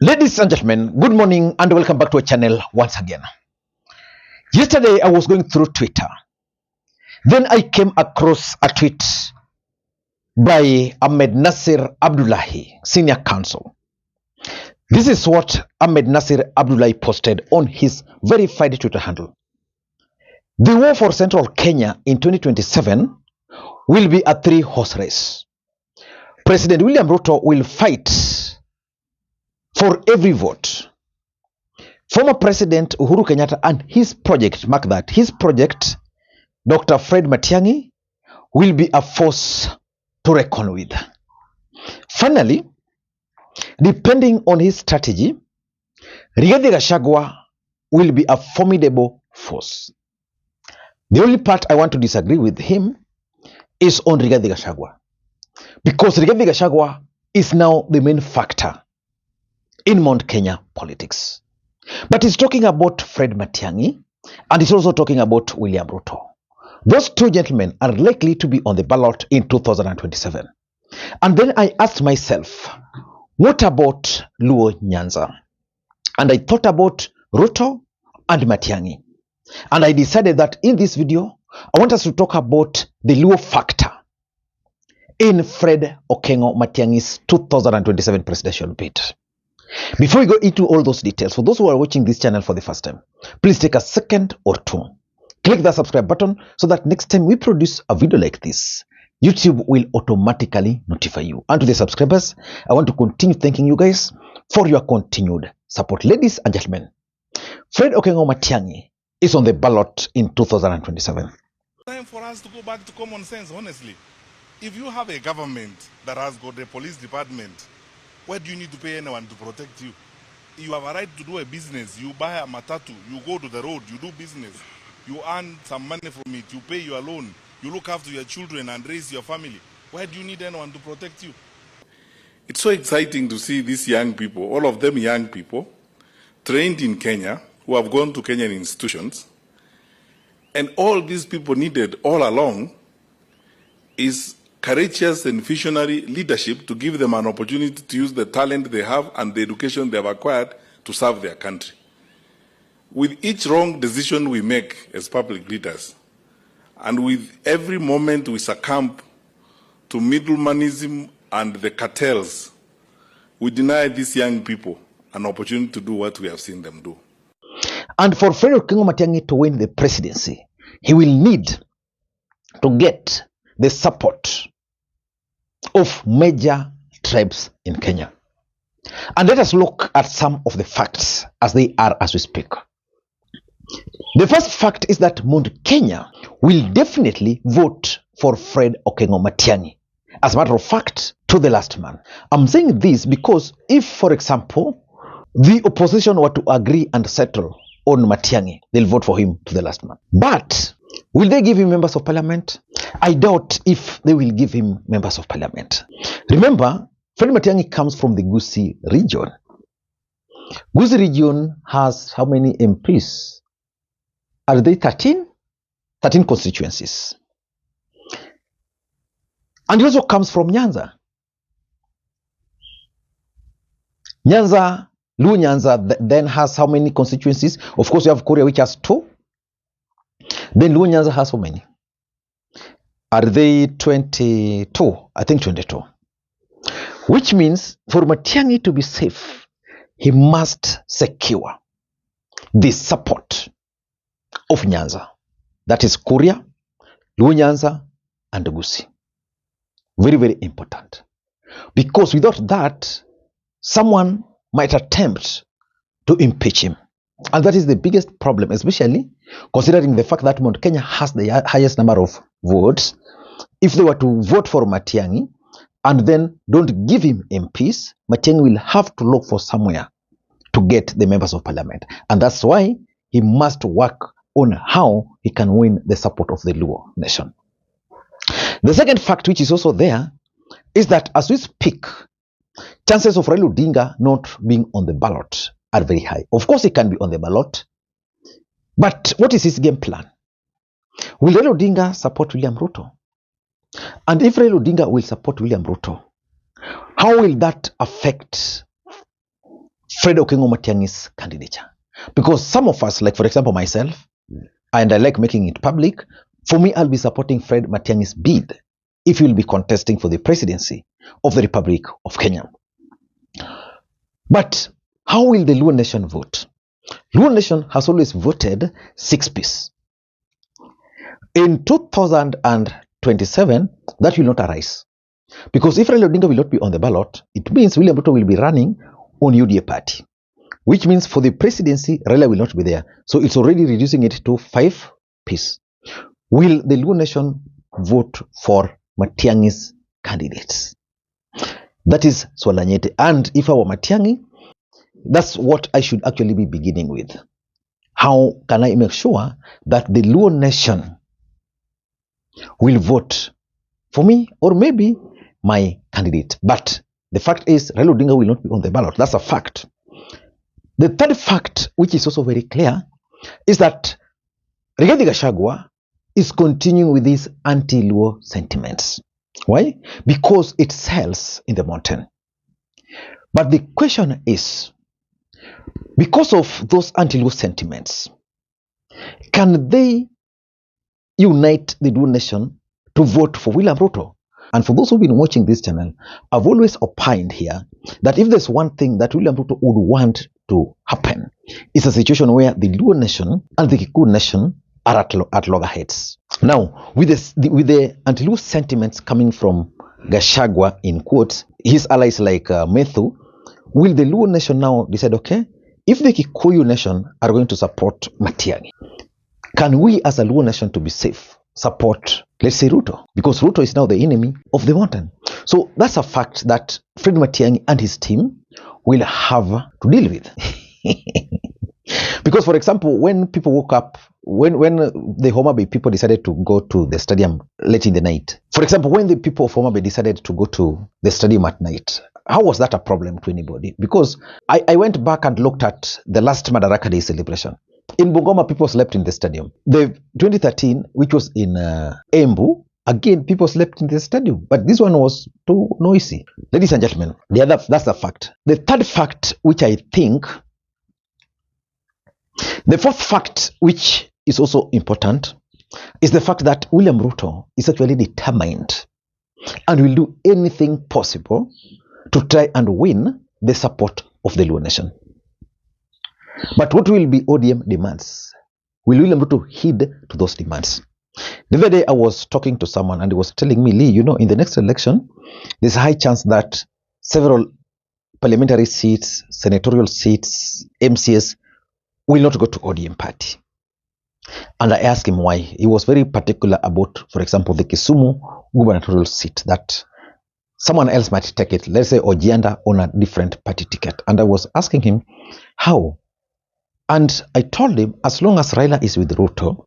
Ladies and gentlemen, good morning and welcome back to our channel once again. Yesterday I was going through Twitter. Then I came across a tweet by Ahmed Nasir Abdullahi, Senior Counsel. This is what Ahmed Nasir Abdullahi posted on his verified Twitter handle. The war for Central Kenya in 2027 will be a three-horse race. President William Ruto will fight for every vote. Former President Uhuru Kenyatta and his project, mark that, his project, Dr. Fred Matiang'i, will be a force to reckon with. Finally, depending on his strategy, Rigathi Gachagua will be a formidable force. The only part I want to disagree with him is on Rigathi Gachagua, because Rigathi Gachagua is now the main factor in Mount Kenya politics. But he's talking about Fred Matiang'i and he's also talking about William Ruto. Those two gentlemen are likely to be on the ballot in 2027. And then I asked myself, what about Luo Nyanza? And I thought about Ruto and Matiang'i. And I decided that in this video, I want us to talk about the Luo factor in Fred Okengo Matiang'i's 2027 presidential bid. Before we go into all those details, for those who are watching this channel for the first time, please take a second or two. Click the subscribe button so that next time we produce a video like this, YouTube will automatically notify you. And to the subscribers, I want to continue thanking you guys for your continued support. Ladies and gentlemen, Fred Okengo Matiang'i is on the ballot in 2027. Time for us to go back to common sense, honestly. If you have a government that has got a police department, why do you need to pay anyone to protect you? You have a right to do a business. You buy a matatu, you go to the road, you do business. You earn some money from it, you pay your loan, you look after your children and raise your family. Why do you need anyone to protect you? It's so exciting to see these young people, all of them young people, trained in Kenya, who have gone to Kenyan institutions. And all these people needed all along is courageous and visionary leadership to give them an opportunity to use the talent they have and the education they have acquired to serve their country. With each wrong decision we make as public leaders, and with every moment we succumb to middlemanism and the cartels, we deny these young people an opportunity to do what we have seen them do. And for Fred Okengo Matiang'i to win the presidency, he will need to get the support of major tribes in Kenya. And let us look at some of the facts as they are as we speak. The first fact is that Mount Kenya will definitely vote for Fred Okengo Matiang'i. As a matter of fact, to the last man. I'm saying this because if, for example, the opposition were to agree and settle on Matiang'i, they'll vote for him to the last man. But will they give him members of parliament? I doubt if they will give him members of parliament. Remember, Fred Matiang'i comes from the Gusii region. Gusii region has how many MPs? Are they 13? 13 constituencies. And he also comes from Nyanza. Luo Nyanza then has how many constituencies? Of course, you have Korea, which has 2. Then Luo Nyanza has how many? Are they 22? I think 22. Which means for Matiang'i to be safe, he must secure the support of Nyanza. That is Korea, Luo Nyanza, and Gusii. Very, very important. Because without that, someone might attempt to impeach him. And that is the biggest problem, especially considering the fact that Mount Kenya has the highest number of votes. If they were to vote for Matiang'i and then don't give him MPs, Matiang'i will have to look for somewhere to get the members of parliament. And that's why he must work on how he can win the support of the Luo Nation. The second fact, which is also there, is that as we speak, chances of Raila Odinga not being on the ballot are very high. Of course, he can be on the ballot, but what is his game plan? Will Raila Odinga support William Ruto? And if Raila Odinga will support William Ruto, how will that affect Fred Okengo Matiang'i's candidature. Because some of us, like for example myself, and I like making it public, for me, I'll be supporting Fred Matiang'i's bid if he will be contesting for the presidency of the Republic of Kenya. But how will the Luo Nation vote? Luo Nation has always voted 6-piece. In 2027, that will not arise. Because if Raila Odinga will not be on the ballot, it means William Ruto will be running on UDA party. Which means for the presidency, Raila will not be there. So it's already reducing it to 5-piece. Will the Luo Nation vote for Matiang'i's candidates? That is swala nyeti. And if I were Matiang'i, that's what I should actually be beginning with. How can I make sure that the Luo Nation will vote for me or maybe my candidate? But the fact is, Raila Odinga will not be on the ballot. That's a fact. The third fact, which is also very clear, is that Rigathi Gachagua is continuing with these anti-Luo sentiments. Why? Because it sells in the mountain. But the question is, because of those anti-Luo sentiments, can they unite the Luo Nation to vote for William Ruto? And for those who've been watching this channel, I've always opined here that if there's one thing that William Ruto would want to happen, it's a situation where the Luo Nation and the Kikuyu Nation are at loggerheads. Now, with the anti-Luo sentiments coming from Gachagua, in quotes, his allies like Methu, will the Luo Nation now decide, okay, if the Kikuyu Nation are going to support Matiang'i, can we as a Luo Nation, to be safe, support, let's say, Ruto? Because Ruto is now the enemy of the mountain. So that's a fact that Fred Matiang'i and his team will have to deal with. Because, for example, when people woke up, when the Homa Bay people decided to go to the stadium late in the night, for example, when the people of Homa Bay decided to go to the stadium at night, how was that a problem to anybody? Because I went back and looked at the last Madaraka Day celebration. In Bungoma, people slept in the stadium. The 2013, which was in Embu, again, people slept in the stadium. But this one was too noisy. Ladies and gentlemen, that's a fact. The third fact, which I think, the fourth fact, which is also important, is the fact that William Ruto is actually determined and will do anything possible to try and win the support of the Luo Nation. But what will be ODM demands? Will William Ruto heed to those demands? The other day I was talking to someone and he was telling me, Lee, in the next election, there's a high chance that several parliamentary seats, senatorial seats, MCS will not go to ODM party. And I asked him why. He was very particular about, for example, the Kisumu gubernatorial seat, that someone else might take it, let's say Ojianda on a different party ticket. And I was asking him, how? And I told him, as long as Raila is with Ruto,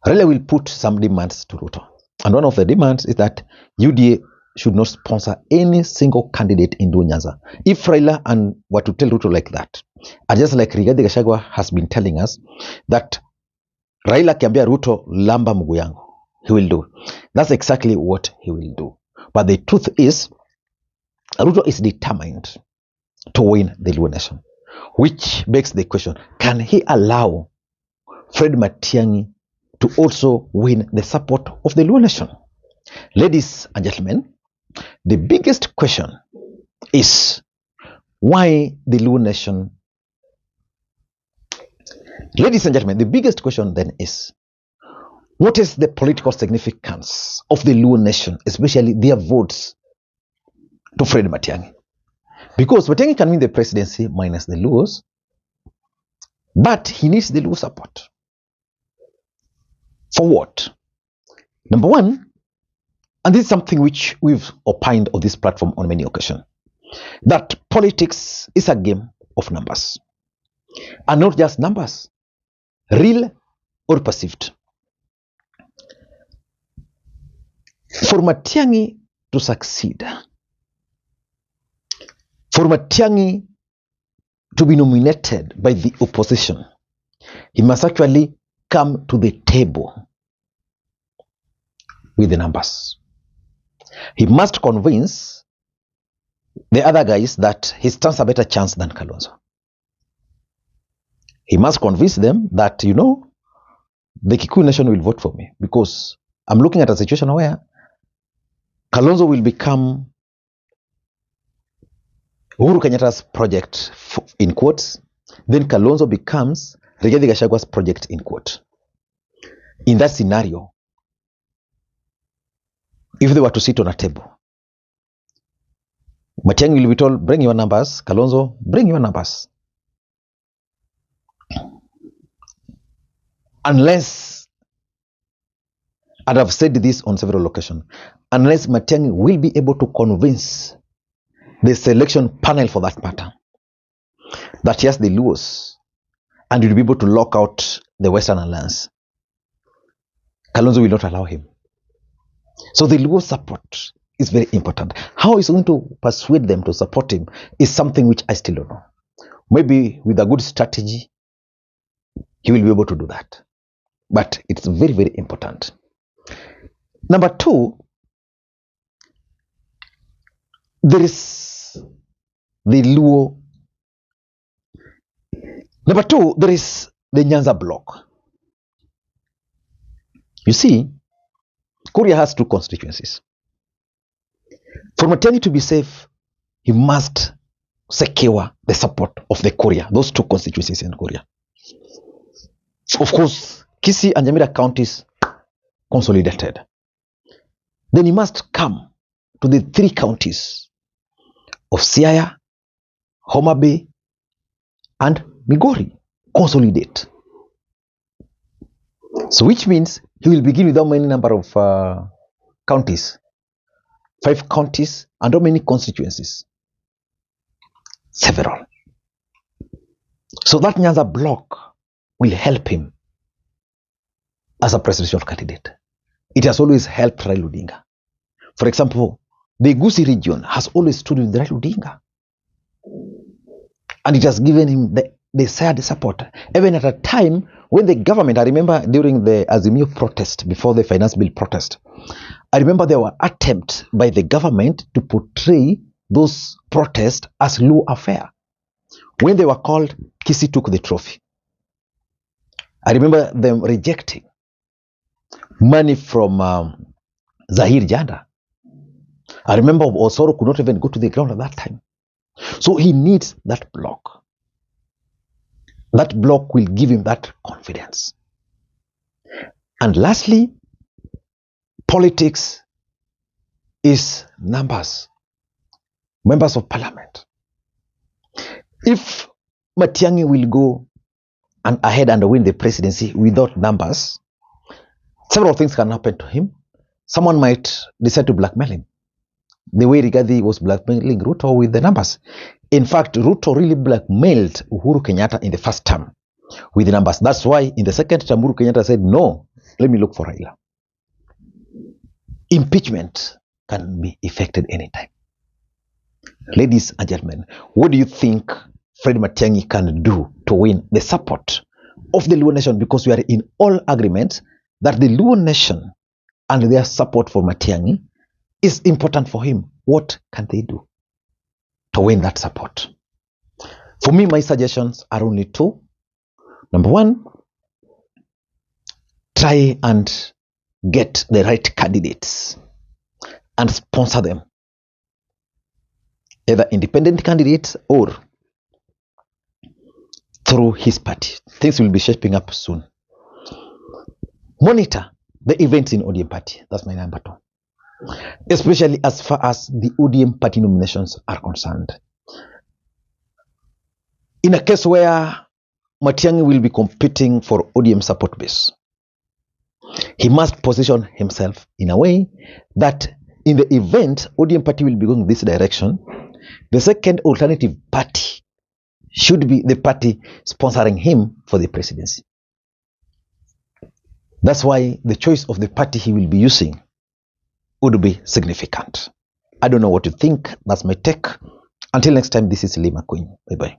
Raila will put some demands to Ruto. And one of the demands is that UDA should not sponsor any single candidate in Nyanza. If Raila and were to tell Ruto like that, and just like Rigathi Gachagua has been telling us, that Raila kiambia Ruto lamba mguu yangu, he will do. That's exactly what he will do. But the truth is, Ruto is determined to win the Luo Nation. Which begs the question, can he allow Fred Matiang'i to also win the support of the Luo Nation? Ladies and gentlemen, the biggest question is why the Luo Nation? Ladies and gentlemen, the biggest question then is, what is the political significance of the Luo Nation, especially their votes to Fred Matiang'i? Because Matiang'i can win the presidency minus the Luos, but he needs the Luo support. For what? Number one, and this is something which we've opined on this platform on many occasions, that politics is a game of numbers. And not just numbers, real or perceived. For Matiang'i to succeed, for Matiang'i to be nominated by the opposition, he must actually come to the table with the numbers. He must convince the other guys that he stands a better chance than Kalonzo. He must convince them that, you know, the Kikuyu nation will vote for me, because I'm looking at a situation where Kalonzo will become Uhuru Kenyatta's project in quotes, then Kalonzo becomes Rigathi Gachagwa's project in quote. In that scenario, if they were to sit on a table, Matiang'i will be told, bring your numbers. Kalonzo, bring your numbers. Unless, and I've said this on several occasions, unless Matiang'i will be able to convince the selection panel, for that matter, that he has the LUOs and will be able to lock out the Western Alliance, Kalonzo will not allow him. So the LUO support is very important. How he's going to persuade them to support him is something which I still don't know. Maybe with a good strategy, he will be able to do that. But it's very, very important. Number two, there is the LUO. Number two, there is the Nyanza bloc. You see, Kuria has two constituencies. For Matiang'i to be safe, he must secure the support of the Kuria, those two constituencies in Kuria. Of course, Kisii and Nyamira counties consolidated. Then he must come to the three counties of Siaya, Homa Bay, and Migori, consolidate. So which means he will begin with how many number of counties? 5 counties, and how many constituencies? Several. So that Nyanza bloc will help him as a presidential candidate. It has always helped Raila Odinga. For example, the Gusii region has always stood with Raila Odinga, and it has given him the desired support. Even at a time when the government, I remember during the Azimio protest, before the finance bill protest, I remember there were attempts by the government to portray those protests as Luo affair. When they were called, Kisii took the trophy. I remember them rejecting money from Zahir Jada. I remember Osoro could not even go to the ground at that time. So he needs that bloc. That bloc will give him that confidence. And lastly, politics is numbers. Members of parliament. If Matiang'i will go and ahead and win the presidency without numbers, several things can happen to him. Someone might decide to blackmail him, the way Rigathi was blackmailing Ruto with the numbers. In fact, Ruto really blackmailed Uhuru Kenyatta in the first term with the numbers. That's why in the second term, Uhuru Kenyatta said, no, let me look for Raila. Impeachment can be effected anytime. Ladies and gentlemen, what do you think Fred Matiang'i can do to win the support of the Luo Nation? Because we are in all agreement that the Luo Nation and their support for Matiang'i is important for him. What can they do to win that support? For me, my suggestions are only two. Number one, try and get the right candidates and sponsor them, either independent candidates or through his party. Things will be shaping up soon. Monitor the events in ODM party. That's my number two. Especially as far as the ODM party nominations are concerned. In a case where Matiang'i will be competing for ODM support base, he must position himself in a way that in the event ODM party will be going this direction, the second alternative party should be the party sponsoring him for the presidency. That's why the choice of the party he will be using would be significant. I don't know what you think. That's my take. Until next time, this is Makwiny. Bye-bye.